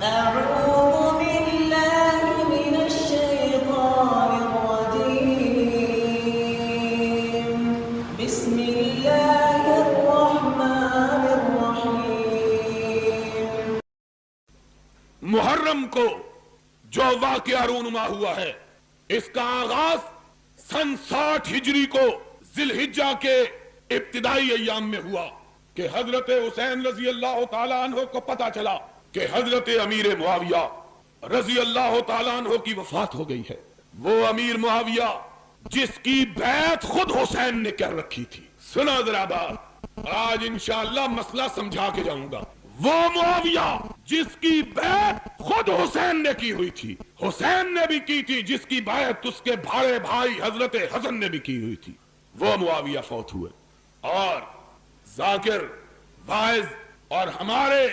أعوذ بالله من الشيطان الرجيم بسم الله الرحمن الرحيم محرم کو جو واقعہ رونما ہوا ہے اس کا آغاز سن 60 ہجری کو ذی الحجہ کے ابتدائی ایام میں ہوا کہ حضرت حسین رضی اللہ تعالیٰ عنہ کو پتا چلا کہ حضرت امیر معاویہ رضی اللہ تعالیٰ عنہ کی وفات ہو گئی ہے۔ وہ امیر معاویہ جس کی بیعت خود حسین نے کر رکھی تھی۔ سنا ذرا بات، آج انشاءاللہ مسئلہ سمجھا کے جاؤں گا۔ وہ معاویہ جس کی بیعت خود حسین نے کی ہوئی تھی، حسین نے بھی کی تھی، جس کی بیعت اس کے بڑے بھائی حضرت حسن نے بھی کی ہوئی تھی، وہ معاویہ فوت ہوئے۔ اور ذاکر، واعظ اور ہمارے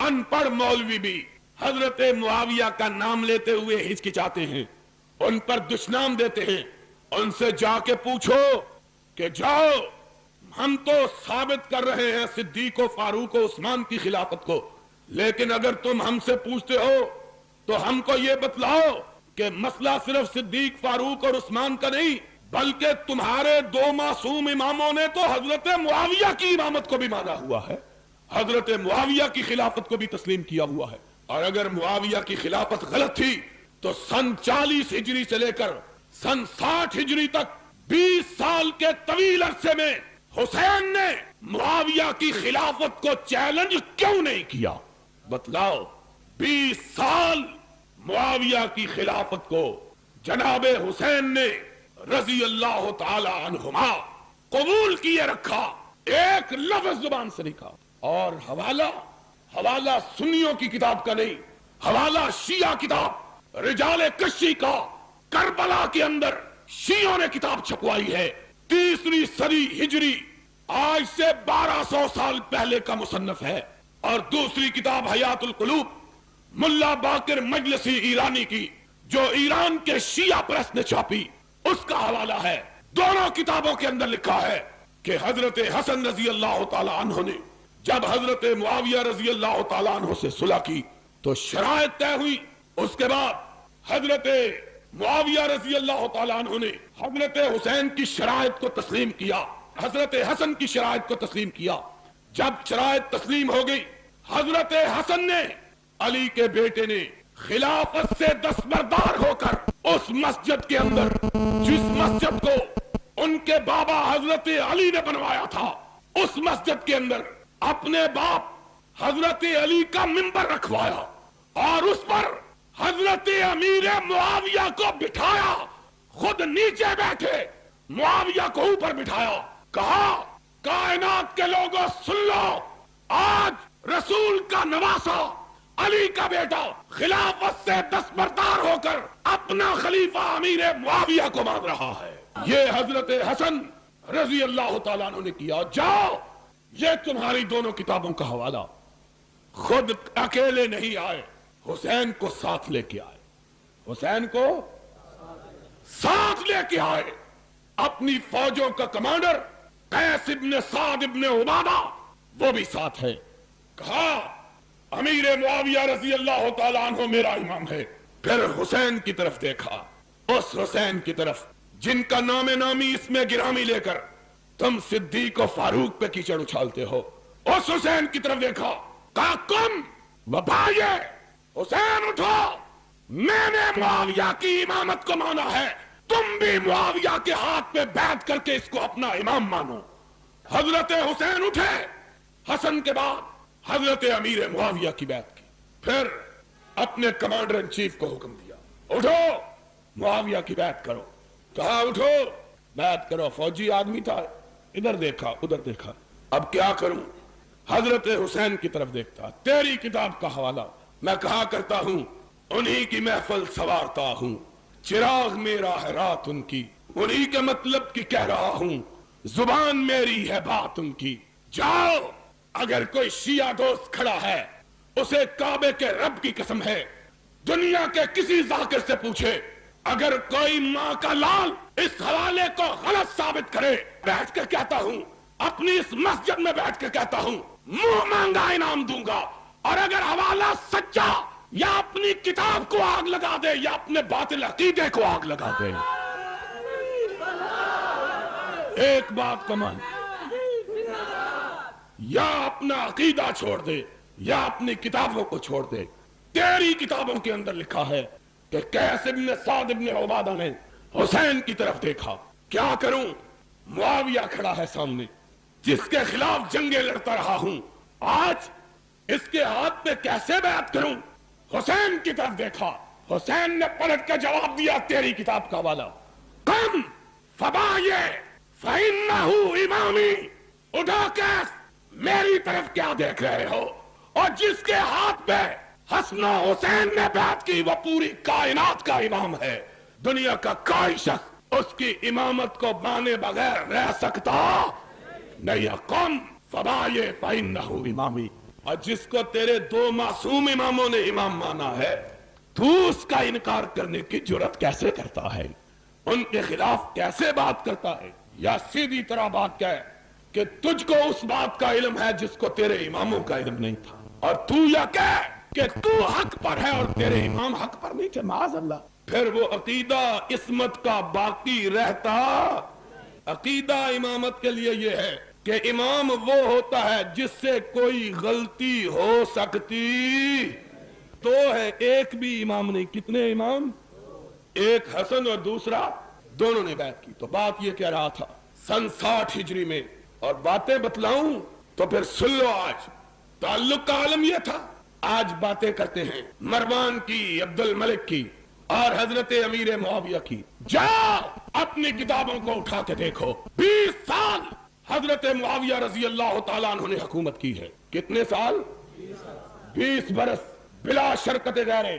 ان پڑھ مولوی بھی حضرت معاویہ کا نام لیتے ہوئے ہچکچاتے ہیں، ان پر دشنام دیتے ہیں۔ ان سے جا کے پوچھو کہ جاؤ، ہم تو ثابت کر رہے ہیں صدیق و فاروق و عثمان کی خلافت کو، لیکن اگر تم ہم سے پوچھتے ہو تو ہم کو یہ بتلاؤ کہ مسئلہ صرف صدیق، فاروق اور عثمان کا نہیں، بلکہ تمہارے دو معصوم اماموں نے تو حضرت معاویہ کی امامت کو بھی مانا ہوا ہے، حضرت معاویہ کی خلافت کو بھی تسلیم کیا ہوا ہے۔ اور اگر معاویہ کی خلافت غلط تھی تو سن 40 ہجری سے لے کر سن 60 ہجری تک 20 سال کے طویل عرصے میں حسین نے معاویہ کی خلافت کو چیلنج کیوں نہیں کیا؟ بتلاؤ۔ 20 سال معاویہ کی خلافت کو جناب حسین نے رضی اللہ تعالی عنہما قبول کیے رکھا، ایک لفظ زبان سے نہیں کہا۔ اور حوالہ سنیوں کی کتاب کا نہیں، حوالہ شیعہ کتاب رجال کشی کا، کربلا کے اندر شیعوں نے کتاب چھپوائی ہے، 3 صدی ہجری، آج سے 1200 سال پہلے کا مصنف ہے۔ اور دوسری کتاب حیات القلوب ملا باقر مجلسی ایرانی کی، جو ایران کے شیعہ پریس نے چھاپی، اس کا حوالہ ہے۔ دونوں کتابوں کے اندر لکھا ہے کہ حضرت حسن رضی اللہ تعالی عنہ نے جب حضرت معاویہ رضی اللہ تعالی عنہ سے صلح کی تو شرائط طے ہوئی، اس کے بعد حضرت معاویہ رضی اللہ تعالی عنہ نے حضرت حسین کی شرائط کو تسلیم کیا، حضرت حسن کی شرائط کو تسلیم کیا۔ جب شرائط تسلیم ہو گئی، حضرت حسن نے، علی کے بیٹے نے، خلافت سے دستبردار ہو کر اس مسجد کے اندر، جس مسجد کو ان کے بابا حضرت علی نے بنوایا تھا، اس مسجد کے اندر اپنے باپ حضرت علی کا منبر رکھوایا اور اس پر حضرت امیر معاویہ کو بٹھایا، خود نیچے بیٹھے، معاویہ کو اوپر بٹھایا، کہا کائنات کے لوگوں سن لو، آج رسول کا نواسا، علی کا بیٹا خلافت سے دستبردار ہو کر اپنا خلیفہ امیر معاویہ کو مان رہا ہے۔ یہ حضرت حسن رضی اللہ تعالیٰ عنہ نے کیا۔ جاؤ، یہ تمہاری دونوں کتابوں کا حوالہ۔ خود اکیلے نہیں آئے، حسین کو ساتھ لے کے آئے، حسین کو ساتھ لے کے آئے۔ اپنی فوجوں کا کمانڈر قیس ابن سعد ابن عبادہ وہ بھی ساتھ ہے۔ کہا امیر معاویہ رضی اللہ تعالیٰ عنہ میرا امام ہے۔ پھر حسین کی طرف دیکھا، اس حسین کی طرف جن کا نام نامی اس میں گرامی لے کر تم صدیق و فاروق پہ کیچڑ اچھالتے ہو، اس حسین کی طرف دیکھا، کہا کم وبائے حسین اٹھو، میں نے معاویہ کی امامت کو مانا ہے، تم بھی معاویہ کے ہاتھ پہ بیعت کر کے اس کو اپنا امام مانو۔ حضرت حسین اٹھے، حسن کے بعد حضرت امیر معاویہ کی بیعت کی، پھر اپنے کمانڈر ان چیف کو حکم دیا، اٹھو معاویہ کی بیعت کرو۔ کہا اٹھو بیعت کرو۔ فوجی آدمی تھا، ادھر دیکھا ادھر دیکھا، اب کیا کروں؟ حضرت حسین کی طرف دیکھتا، تیری کتاب کا حوالہ میں کہا کرتا ہوں، انہی کی محفل سوارتا ہوں، چراغ میرا ہے رات ان کی، انہی کے مطلب کی کہہ رہا ہوں، زبان میری ہے بات ان کی۔ جاؤ، اگر کوئی شیعہ دوست کھڑا ہے، اسے کعبے کے رب کی قسم ہے، دنیا کے کسی ذاکر سے پوچھے، اگر کوئی ماں کا لال اس حوالے کو غلط ثابت کرے، بیٹھ کر کہتا ہوں، اپنی اس مسجد میں بیٹھ کر کہتا ہوں، منہ مانگا انعام دوں گا، اور اگر حوالہ سچا یا اپنی کتاب کو آگ لگا دے یا اپنے باطل عقیدے کو آگ لگا دے. ایک بات کا مان، یا اپنا عقیدہ چھوڑ دے یا اپنی کتابوں کو چھوڑ دے. تیری کتابوں کے اندر لکھا ہے کہ قیس بن سعد بن عبادہ نے حسین کی طرف دیکھا. کیا کروں؟ معاویہ کھڑا ہے سامنے جس کے خلاف جنگیں لڑتا رہا ہوں، آج اس کے ہاتھ پہ کیسے بیعت کروں؟ حسین کی طرف دیکھا، حسین نے پلٹ کے جواب دیا تیری کتاب کا والا، قم فبایع فإنہ امامی. اٹھا کیس، میری طرف کیا دیکھ رہے ہو؟ اور جس کے ہاتھ پہ حسن و حسین نے بیعت کی وہ پوری کائنات کا امام ہے. دنیا کا کوئی شخص اس کی امامت کو مانے بغیر رہ سکتا نہیں. قم فبایع فإنہ امامی. اور جس کو تیرے دو معصوم اماموں نے امام مانا ہے، تو اس کا انکار کرنے کی جرات کیسے کرتا ہے؟ ان کے خلاف کیسے بات کرتا ہے؟ یا سیدھی طرح بات کہے کہ تجھ کو اس بات کا علم ہے جس کو تیرے اماموں کا علم نہیں تھا، اور تو یا کہے کہ تو حق پر ہے اور تیرے امام حق پر نہیں تھے. معاذ اللہ. پھر وہ عقیدہ عصمت کا باقی رہتا. عقیدہ امامت کے لیے یہ ہے کہ امام وہ ہوتا ہے جس سے کوئی غلطی ہو سکتی تو ہے. ایک بھی امام نہیں. کتنے امام؟ ایک حسن اور دوسرا، دونوں نے بیعت کی. تو بات یہ کہہ رہا تھا سن 60 ہجری میں، اور باتیں بتلاؤں تو پھر سن لو. آج تعلق کا عالم یہ تھا. آج باتیں کرتے ہیں مروان کی، عبد الملک کی اور حضرت امیر معاویہ کی. جاؤ اپنی کتابوں کو اٹھا کے دیکھو. 20 سال حضرت معاویہ رضی اللہ تعالیٰ عنہ نے حکومت کی ہے. کتنے سال؟ 20 برس بلا شرکت غیرے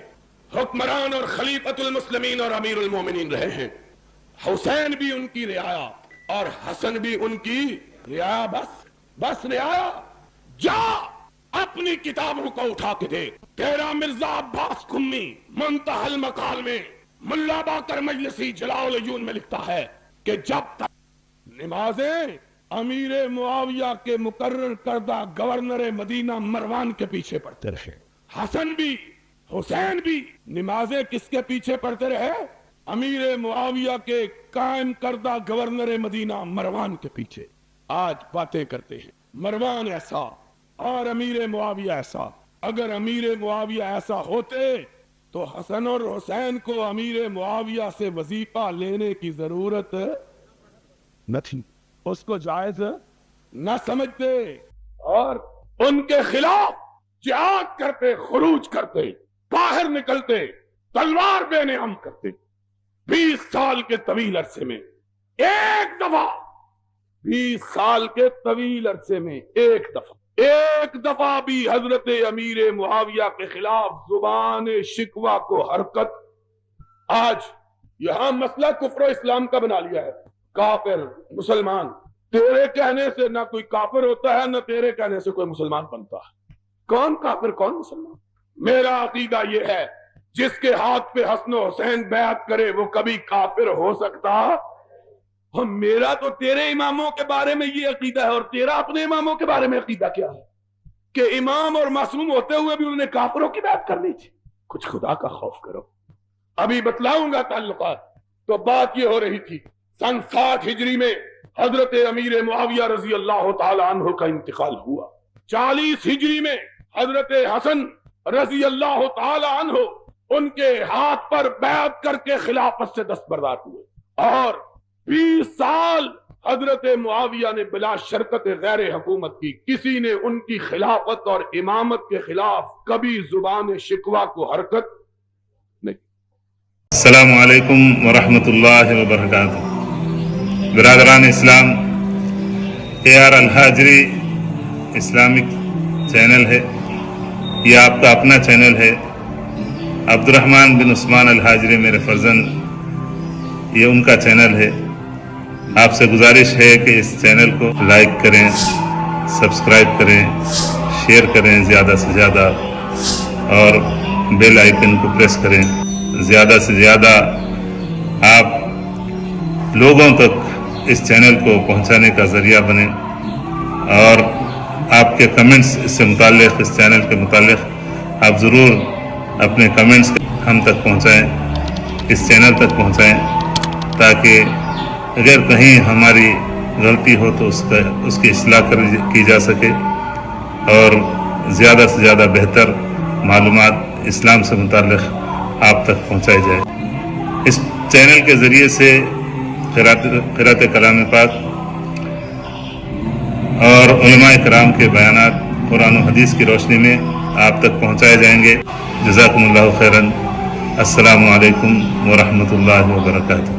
حکمران اور خلیفۃ المسلمین اور امیر المومنین رہے ہیں. حسین بھی ان کی رعایا اور حسن بھی ان کی رعایا. بس رعایا. جا اپنی کتابوں کو اٹھا کے دے. تیرا مرزا عباس قمی منتہی المقال میں ملا باقر مجلسی جلال العیون میں لکھتا ہے کہ جب تک نمازیں امیر معاویہ کے مقرر کردہ گورنر مدینہ مروان کے پیچھے پڑھتے رہے، حسن بھی حسین بھی نمازیں کس کے پیچھے پڑھتے رہے؟ امیر معاویہ کے قائم کردہ گورنر مدینہ مروان کے پیچھے. آج باتیں کرتے ہیں مروان ایسا اور امیر معاویہ ایسا. اگر امیر معاویہ ایسا ہوتے تو حسن اور حسین کو امیر معاویہ سے وظیفہ لینے کی ضرورت نہ تھی، اس کو جائز نہ سمجھتے، اور ان کے خلاف جہاد کرتے، خروج کرتے، باہر نکلتے، تلوار بے نعم کرتے. 20 سال کے طویل عرصے میں ایک دفعہ، 20 سال کے طویل عرصے میں ایک دفعہ بھی حضرت امیر معاویہ کے خلاف زبان شکوہ کو حرکت. آج یہاں مسئلہ کفر و اسلام کا بنا لیا ہے. کافر مسلمان، تیرے کہنے سے نہ کوئی کافر ہوتا ہے نہ تیرے کہنے سے کوئی مسلمان بنتا ہے. کون کافر کون مسلمان؟ میرا عقیدہ یہ ہے جس کے ہاتھ پہ حسن و حسین بیعت کرے وہ کبھی کافر ہو سکتا؟ اور میرا تو تیرے اماموں کے بارے میں یہ عقیدہ ہے، اور تیرا اپنے اماموں کے بارے میں عقیدہ کیا ہے کہ امام اور معصوم ہوتے ہوئے بھی انہوں نے کافروں کی بیعت کر لی تھی. کچھ خدا کا خوف کرو. ابھی بتلاؤں گا تعلقات. تو بات یہ ہو رہی تھی سن 60 ہجری میں حضرت امیر معاویہ رضی اللہ تعالی عنہ کا انتقال ہوا. 40 ہجری میں حضرت حسن رضی اللہ تعالی عنہ ان کے ہاتھ پر بیعت کر کے خلافت سے دستبردار ہوئے، اور 20 سال حضرت معاویہ نے بلا شرکت غیر حکومت کی. کسی نے ان کی خلافت اور امامت کے خلاف کبھی زبان شکوہ کو حرکت نہیں. السلام علیکم ورحمۃ اللہ وبرکاتہ. برادران اسلام، AR الحاجری اسلامک چینل ہے، یہ آپ کا اپنا چینل ہے. عبد الرحمن بن عثمان الحاجری میرے فرزند، یہ ان کا چینل ہے. آپ سے گزارش ہے کہ اس چینل کو لائک کریں، سبسکرائب کریں، شیئر کریں زیادہ سے زیادہ، اور بیل آئیکن کو پریس کریں. زیادہ سے زیادہ آپ لوگوں تک اس چینل کو پہنچانے کا ذریعہ بنیں، اور آپ کے کمنٹس اس سے متعلق، اس چینل کے متعلق آپ ضرور اپنے کمنٹس ہم تک پہنچائیں، اس چینل تک پہنچائیں، تاکہ اگر کہیں ہماری غلطی ہو تو اس کی اصلاح کی جا سکے اور زیادہ سے زیادہ بہتر معلومات اسلام سے متعلق آپ تک پہنچائی جائے۔ اس چینل کے ذریعے سے قرأت کلام پاک اور علماء کرام کے بیانات قرآن و حدیث کی روشنی میں آپ تک پہنچائے جائیں گے۔ جزاکم اللہ خیراً۔ السلام علیکم ورحمۃ اللہ وبرکاتہ۔